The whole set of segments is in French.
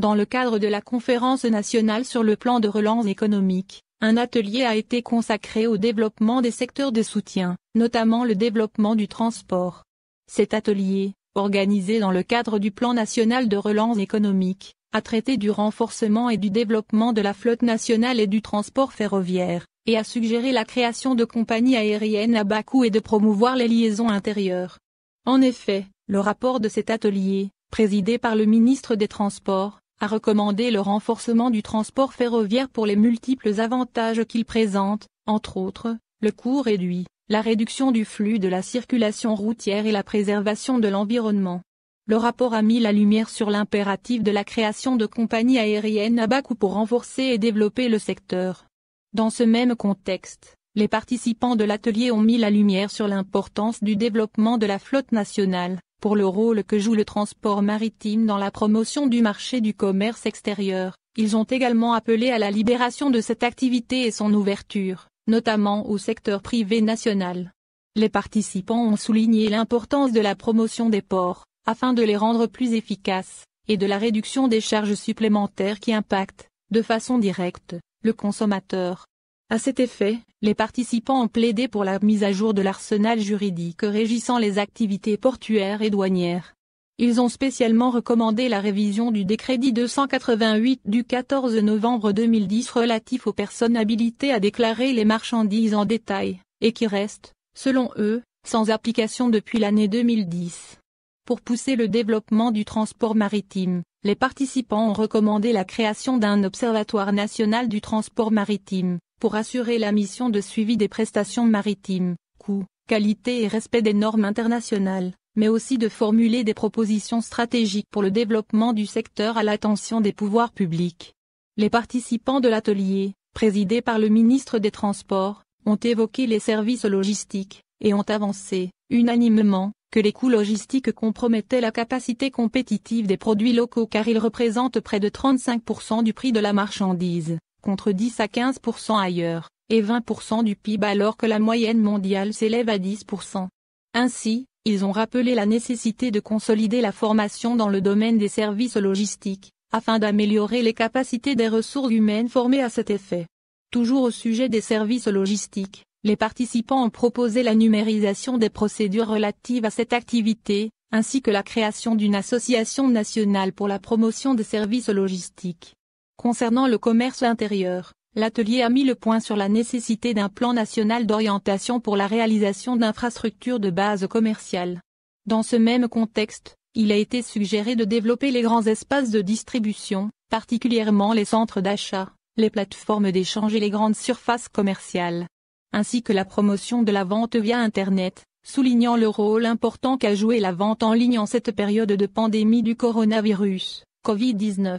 Dans le cadre de la conférence nationale sur le plan de relance économique, un atelier a été consacré au développement des secteurs de soutien, notamment le développement du transport. Cet atelier, organisé dans le cadre du plan national de relance économique, a traité du renforcement et du développement de la flotte nationale et du transport ferroviaire, et a suggéré la création de compagnies aériennes à bas coût et de promouvoir les liaisons intérieures. En effet, le rapport de cet atelier, présidé par le ministre des Transports, a recommandé le renforcement du transport ferroviaire pour les multiples avantages qu'il présente, entre autres, le coût réduit, la réduction du flux de la circulation routière et la préservation de l'environnement. Le rapport a mis la lumière sur l'impératif de la création de compagnies aériennes à bas coût pour renforcer et développer le secteur. Dans ce même contexte, les participants de l'atelier ont mis la lumière sur l'importance du développement de la flotte nationale, pour le rôle que joue le transport maritime dans la promotion du marché du commerce extérieur. Ils ont également appelé à la libération de cette activité et son ouverture, notamment au secteur privé national. Les participants ont souligné l'importance de la promotion des ports, afin de les rendre plus efficaces, et de la réduction des charges supplémentaires qui impactent, de façon directe, le consommateur. À cet effet, les participants ont plaidé pour la mise à jour de l'arsenal juridique régissant les activités portuaires et douanières. Ils ont spécialement recommandé la révision du décret 288 du 14 novembre 2010 relatif aux personnes habilitées à déclarer les marchandises en détail, et qui reste, selon eux, sans application depuis l'année 2010. Pour pousser le développement du transport maritime, les participants ont recommandé la création d'un observatoire national du transport maritime, pour assurer la mission de suivi des prestations maritimes, coût, qualité et respect des normes internationales, mais aussi de formuler des propositions stratégiques pour le développement du secteur à l'attention des pouvoirs publics. Les participants de l'atelier, présidé par le ministre des Transports, ont évoqué les services logistiques, et ont avancé, unanimement, que les coûts logistiques compromettaient la capacité compétitive des produits locaux car ils représentent près de 35% du prix de la marchandise, contre 10 à 15% ailleurs, et 20% du PIB alors que la moyenne mondiale s'élève à 10%. Ainsi, ils ont rappelé la nécessité de consolider la formation dans le domaine des services logistiques, afin d'améliorer les capacités des ressources humaines formées à cet effet. Toujours au sujet des services logistiques, les participants ont proposé la numérisation des procédures relatives à cette activité, ainsi que la création d'une association nationale pour la promotion des services logistiques. Concernant le commerce intérieur, l'atelier a mis le point sur la nécessité d'un plan national d'orientation pour la réalisation d'infrastructures de base commerciale. Dans ce même contexte, il a été suggéré de développer les grands espaces de distribution, particulièrement les centres d'achat, les plateformes d'échange et les grandes surfaces commerciales, ainsi que la promotion de la vente via Internet, soulignant le rôle important qu'a joué la vente en ligne en cette période de pandémie du coronavirus, Covid-19.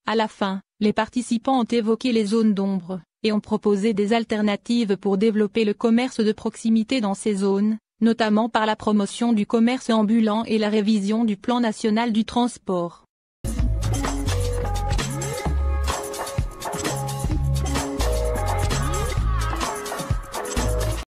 À la fin, les participants ont évoqué les zones d'ombre, et ont proposé des alternatives pour développer le commerce de proximité dans ces zones, notamment par la promotion du commerce ambulant et la révision du plan national du transport.